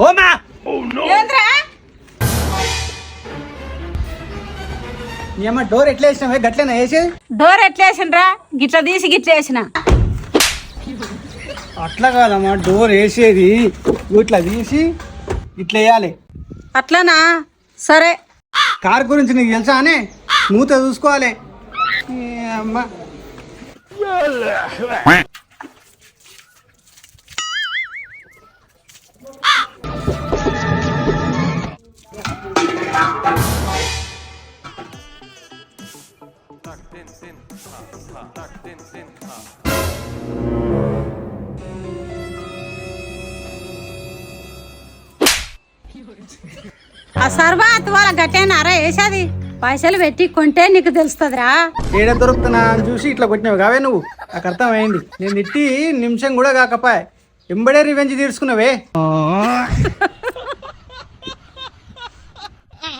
ఓమా నీ అమ్మ డోర్ ఎట్లా వేసినావే గట్లేనా వేసేది? డోర్ ఎట్లా వేసినరా? గిట్లా తీసి గిట్ల వేసిన. అట్లా కాదమ్మా, డోర్ వేసేది ఇట్లా తీసి ఇట్లా వేయాలి. అట్లానా? సరే. కార్ గురించి నీకు తెలుసా అనే? మూత చూసుకోవాలి. అమ్మా ఆ సర్వాత్ వాళ్ళ గట్టేనారా వేసేది? పైసలు పెట్టి కొంటే నీకు తెలుస్తుందిరా. ఏడ దొరుకుతున్నా అని చూసి ఇట్లా కొట్టినావు కావే నువ్వు. నాకు అర్థమైంది. నేను తిట్టి నిమిషం కూడా కాకపాయ్ ఎంబడే రివెంజ్ తీర్చుకున్నావే.